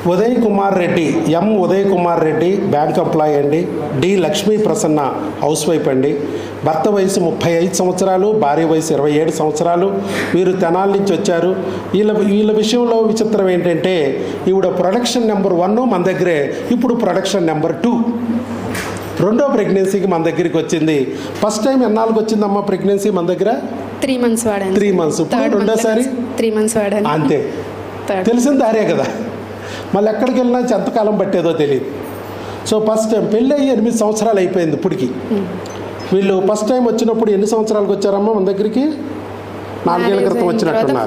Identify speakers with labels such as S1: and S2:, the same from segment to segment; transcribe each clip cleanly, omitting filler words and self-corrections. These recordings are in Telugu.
S1: Uday Kumar Reddy, M Uday Kumar Reddy bank employee అండి. D Lakshmi Prasanna housewife అండి. భర్త వయసు 35 సంవత్సరాలు, భార్య వయసు 27 సంవత్సరాలు. వీరు తెనాలి నుంచి వచ్చారు. వీళ్ళ విషయంలో విచిత్రం ఏంటంటే ఈవిడ ప్రొడక్షన్ నెంబర్ 1 మన దగ్గరే, ఇప్పుడు ప్రొడక్షన్ నెంబర్ 2. రెండో ప్రెగ్నెన్సీకి మన దగ్గరికి వచ్చింది. ఫస్ట్ టైం ఎన్నాళ్ళకి వచ్చిందమ్మా ప్రెగ్నెన్సీ మన దగ్గర?
S2: 3 months వాడాను.
S1: 3 months. ఇప్పుడు రెండోసారి
S2: 3 months వాడాను.
S1: అంతే. తెలిసిన దారే కదా, మళ్ళీ ఎక్కడికి వెళ్ళినా ఎంతకాలం పట్టేదో తెలియదు. సో ఫస్ట్ టైం పెళ్ళి అయ్యి 8 సంవత్సరాలు అయిపోయింది ఇప్పటికి. వీళ్ళు ఫస్ట్ టైం వచ్చినప్పుడు ఎన్ని సంవత్సరాలకు వచ్చారమ్మా మన దగ్గరికి? 4 ఏళ్ల క్రితం వచ్చినట్టున్నారు.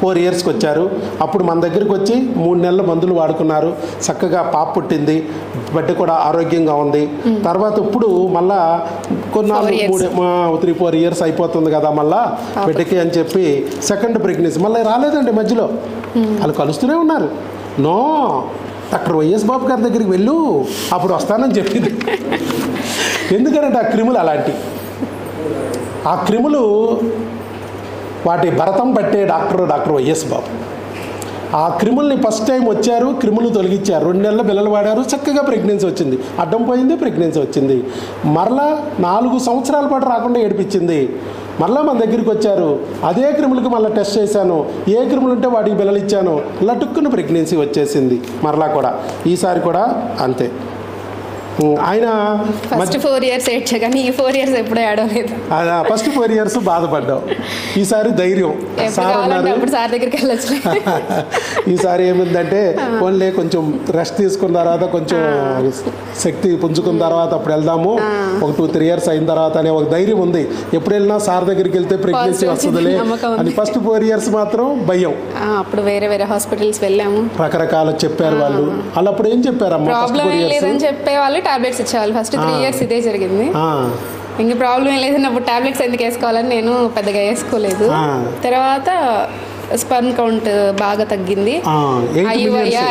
S1: 4 yearsకి వచ్చారు. అప్పుడు మన దగ్గరికి వచ్చి 3 నెలల మందులు వాడుకున్నారు. చక్కగా పాప పుట్టింది, బిడ్డ కూడా ఆరోగ్యంగా ఉంది. తర్వాత ఇప్పుడు మళ్ళా కొన్నాళ్ళు 3-4 years అయిపోతుంది కదా మళ్ళా బిడ్డకి అని చెప్పి సెకండ్ ప్రెగ్నెన్సీ మళ్ళీ రాలేదండి మధ్యలో. వాళ్ళు కలుస్తూనే ఉన్నారు. నో, డాక్టర్ వైఎస్ బాబు గారి దగ్గరికి వెళ్ళు, అప్పుడు వస్తానని చెప్పింది. ఎందుకంటే ఆ క్రిములు అలాంటి, ఆ క్రిములు వాటి భరతం పట్టే డాక్టర్ వైఎస్ బాబు. ఆ క్రిముల్ని ఫస్ట్ టైం వచ్చారు, క్రిములు తొలగించారు. 2 నెలల పిల్లలు వాడారు, చక్కగా ప్రెగ్నెన్సీ వచ్చింది. అడ్డం పోయింది, ప్రెగ్నెన్సీ వచ్చింది. మరలా 4 సంవత్సరాల పాటు రాకుండా ఏడిపించింది. మళ్ళీ మన దగ్గరికి వచ్చారు. అదే క్రిములకి మళ్ళీ టెస్ట్ చేశాను, ఏ క్రిములు ఉంటే వాటికి పిల్లలు ఇచ్చాను. లటుక్కున ప్రెగ్నెన్సీ వచ్చేసింది. మరలా కూడా ఈసారి కూడా అంతే. ఆయన
S2: ఫస్ట్ 4 years ఏడ్చా, కానీ ఈ 4 years ఎప్పుడూ ఏడవలేదు.
S1: First 4 years బాధపడ్డావు. ఈసారి ధైర్యం. సార్ అన్నారు
S2: సార్ దగ్గరికి వెళ్ళచ్చు.
S1: ఈసారి ఏమిందంటే ఓన్లీ కొంచెం రెస్ట్ తీసుకున్న తర్వాత, కొంచెం శక్తి పుంజుకున్న తర్వాత అప్పుడు వెళ్దాము, ఒక 2-3 years అయిన తర్వాత అనే ఒక ధైర్యం ఉంది. ఎప్పుడు వెళ్ళినా సార్ దగ్గరికి వెళ్తే ప్రెగ్నెన్సీ వస్తుందిలే అని. ఫస్ట్ 4 years మాత్రం భయం.
S2: అప్పుడు వేరే హాస్పిటల్స్ వెళ్ళాము,
S1: రకరకాల చెప్పారు వాళ్ళు. అలా అప్పుడు ఏం చెప్పారమ్మా?
S2: ప్రాబ్లం లేదని చెప్పేవాళ్ళు, టాబ్లెట్స్ ఇచ్చేవాళ్ళు. ఫస్ట్ 3 years ఇదే జరిగింది. ఇంక ప్రాబ్లం ఏం లేదని అప్పుడు టాబ్లెట్స్ ఎందుకు వేసుకోవాలని నేను పెద్దగా వేసుకోలేదు. తర్వాత స్పర్మ్ కౌంట్ బాగా తగ్గింది.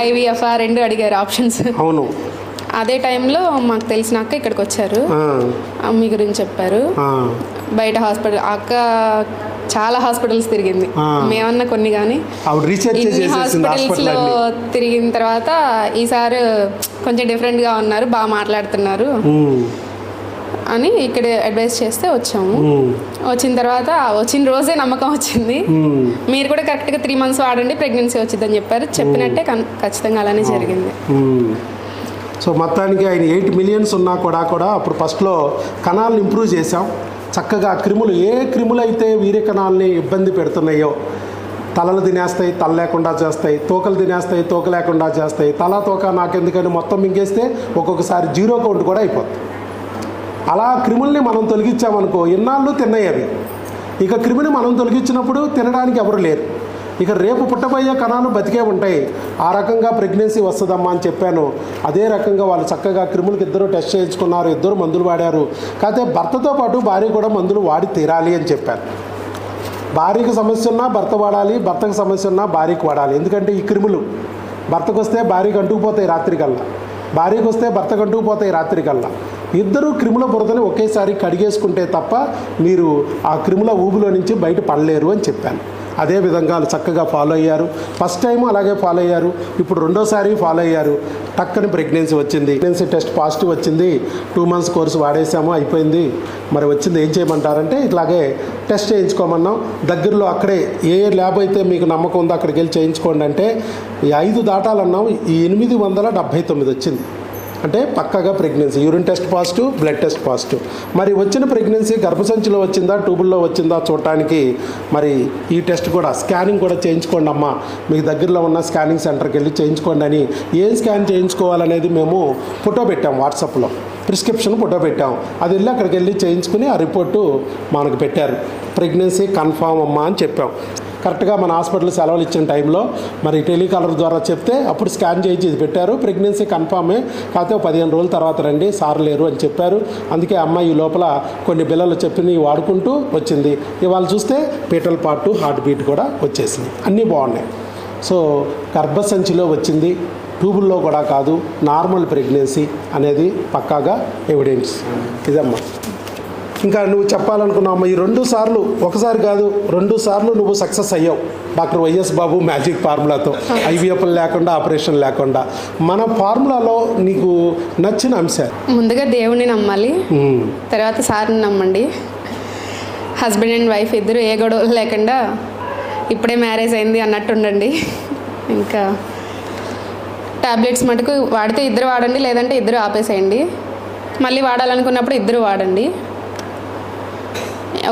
S2: IVF 2 అడిగారు ఆప్షన్స్.
S1: అవును.
S2: అదే టైంలో మాకు తెలిసిన అక్క ఇక్కడికి వచ్చారు, మీ గురించి చెప్పారు. బయట హాస్పిటల్ అక్క చాలా హాస్పిటల్స్ తిరిగింది, మేమన్నా కొన్ని కానీ. హాస్పిటల్స్లో తిరిగిన తర్వాత ఈసారి కొంచెం డిఫరెంట్గా ఉన్నారు, బాగా మాట్లాడుతున్నారు అని ఇక్కడ అడ్వైస్ చేస్తే వచ్చాము. వచ్చిన తర్వాత వచ్చిన రోజే నమ్మకం వచ్చింది. మీరు కూడా కరెక్ట్గా 3 months వాడండి, ప్రెగ్నెన్సీ వచ్చిందని చెప్పారు. చెప్పినట్టే ఖచ్చితంగా అలానే జరిగింది.
S1: సో మొత్తానికి ఆయన 8 million ఉన్నా కూడా అప్పుడు ఫస్ట్లో కణాలను ఇంప్రూవ్ చేసాం. చక్కగా క్రిములు, ఏ క్రిములు అయితే వీర్య కణాలని ఇబ్బంది పెడుతున్నాయో, తలలు తినేస్తాయి, తల లేకుండా చేస్తాయి, తోకలు తినేస్తాయి, తోక లేకుండా చేస్తాయి, తల తోక నాకెందుకని మొత్తం మింగేస్తే ఒక్కొక్కసారి 0 count కూడా అయిపోతుంది. అలా క్రిముల్ని మనం తొలగించామనుకో, ఇన్నాళ్ళు తిన్నాయి అవి. ఇక క్రిమిని మనం తొలగించినప్పుడు తినడానికి ఎవరు లేరు. ఇక రేపు పుట్టబోయే కణాలు బతికే ఉంటాయి. ఆ రకంగా ప్రెగ్నెన్సీ వస్తుందమ్మా అని చెప్పాను. అదే రకంగా వాళ్ళు చక్కగా క్రిములకి 2 టెస్ట్ చేయించుకున్నారు, 2 మందులు వాడారు. కాకపోతే భర్తతో పాటు భార్య కూడా మందులు వాడి తీరాలి అని చెప్పాను. భార్యకు సమస్య ఉన్నా భర్త వాడాలి, భర్తకు సమస్య ఉన్నా భార్యకు వాడాలి. ఎందుకంటే ఈ క్రిములు భర్తకు వస్తే భార్యకు అంటుకుపోతాయి రాత్రికల్లా, భార్యకు వస్తే భర్తకు అంటుకుపోతాయి రాత్రికల్లా. 2 క్రిముల బురదని ఒకేసారి కడిగేసుకుంటే తప్ప మీరు ఆ క్రిముల ఊబిలో నుంచి బయట పడలేరు అని చెప్పాను. అదే విధంగా వాళ్ళు చక్కగా ఫాలో అయ్యారు. ఫస్ట్ టైం అలాగే ఫాలో అయ్యారు, ఇప్పుడు రెండోసారి ఫాలో అయ్యారు. టక్కని ప్రెగ్నెన్సీ వచ్చింది. ప్రెగ్నెన్సీ టెస్ట్ పాజిటివ్ వచ్చింది. 2 months కోర్సు వాడేసాము, అయిపోయింది. మరి వచ్చింది ఏం చేయమంటారంటే ఇట్లాగే టెస్ట్ చేయించుకోమన్నాం. దగ్గరలో అక్కడే ఏ ల్యాబ్ అయితే మీకు నమ్మకం ఉందో అక్కడికి వెళ్ళి చేయించుకోండి అంటే ఈ 5 దాటాలన్నాం. ఈ 879 వచ్చింది. అంటే పక్కాగా pregnancy. Urine test positive, blood test positive. మరి వచ్చిన ప్రెగ్నెన్సీ గర్భసంచిలో వచ్చిందా, ట్యూబుల్లో వచ్చిందా చూడటానికి మరి ఈ టెస్ట్ కూడా, స్కానింగ్ కూడా చేయించుకోండి అమ్మా, మీకు దగ్గరలో ఉన్న స్కానింగ్ సెంటర్కి వెళ్ళి చేయించుకోండి అని. ఏం స్కాన్ చేయించుకోవాలనేది మేము ఫోటో పెట్టాం, వాట్సాప్లో ప్రిస్క్రిప్షన్ ఫోటో పెట్టాం. అది వెళ్ళి అక్కడికి వెళ్ళి చేయించుకుని ఆ రిపోర్టు మనకు పెట్టారు. ప్రెగ్నెన్సీ కన్ఫామ్ అమ్మా అని చెప్పాం. కరెక్ట్గా మన హాస్పిటల్ సెలవులు ఇచ్చిన టైంలో మరి టెలికాలర్ ద్వారా చెప్తే అప్పుడు స్కాన్ చేయించి ఇది పెట్టారు. ప్రెగ్నెన్సీ కన్ఫామే, కాకపోతే 15 రోజుల తర్వాత రండి, సార్ లేరు అని చెప్పారు. అందుకే అమ్మాయి ఈ లోపల కొన్ని బిళ్ళలు చెప్పి వాడుకుంటూ వచ్చింది. ఇవాళ చూస్తే పీటల్ పార్ట్, హార్ట్ బీట్ కూడా వచ్చేసింది. అన్నీ బాగున్నాయి. సో గర్భసంచిలో వచ్చింది, ట్యూబుల్లో కూడా కాదు, నార్మల్ ప్రెగ్నెన్సీ అనేది పక్కాగా ఎవిడెన్స్. ఇదమ్మా. ఇంకా నువ్వు చెప్పాలనుకున్నావు ఈ 2 సార్లు, ఒకసారి కాదు 2 సార్లు నువ్వు సక్సెస్ అయ్యావు డాక్టర్ వైఎస్ బాబు మ్యాజిక్ ఫార్ములాతో, ఐవీఎఫ్ లేకుండా, ఆపరేషన్ లేకుండా. మన ఫార్ములాలో నీకు నచ్చిన అంశాలు?
S2: ముందుగా దేవుణ్ణి నమ్మాలి, తర్వాత సార్ని నమ్మండి. హస్బెండ్ అండ్ వైఫ్ ఇద్దరు ఏ గొడవలు లేకుండా ఇప్పుడే మ్యారేజ్ అయింది అన్నట్టు ఉండండి. ఇంకా టాబ్లెట్స్ మటుకు వాడితే ఇద్దరు వాడండి, లేదంటే ఇద్దరు ఆపేసేయండి. మళ్ళీ వాడాలనుకున్నప్పుడు ఇద్దరు వాడండి.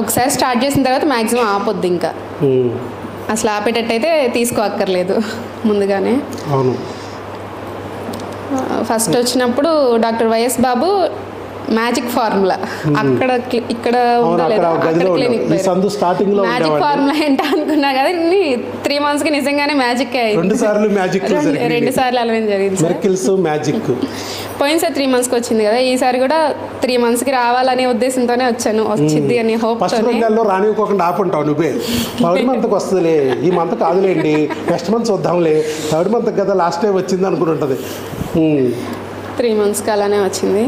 S2: ఒకసారి స్టార్ట్ చేసిన తర్వాత మ్యాక్సిమం ఆపొద్దు, ఇంకా అసలు ఆపేటట్టయితే తీసుకోక్కర్లేదు ముందుగానే.
S1: అవును.
S2: ఫస్ట్ వచ్చినప్పుడు డాక్టర్ వైఎస్ బాబు మ్యాజిక్ ఫార్ములా, అక్కడ ఇక్కడ మ్యాజిక్ ఫార్ములా ఏంటో అనుకున్నా కదా, 3 monthsకి నిజంగానే మ్యాజిక్ అయింది.
S1: 2 సార్లు
S2: అలానే జరిగింది.
S1: మ్యాజిక్
S2: పోయినసారి 3 monthsకి వచ్చింది కదా, ఈసారి కూడా 3 monthsకి రావాలనే ఉద్దేశంతోనే వచ్చాను, వచ్చింది అని హోప్.
S1: రానివ్వకుండా ఆపుంటావు నువ్వే. 3rd monthకి వస్తుందిలే, ఈ మంత్ కాదులేండి, నెక్స్ట్ మంత్ చూద్దాంలే, 3rd month కదా లాస్ట్ టైం వచ్చింది అనుకుని ఉంటుంది.
S2: 3 monthsకి అలానే వచ్చింది.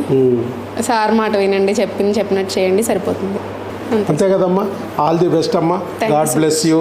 S2: సార్ మాట వినండి, చెప్పినట్టు చేయండి, సరిపోతుంది.
S1: అంతే కదమ్మా. ఆల్ ది బెస్ట్ అమ్మా. God bless you.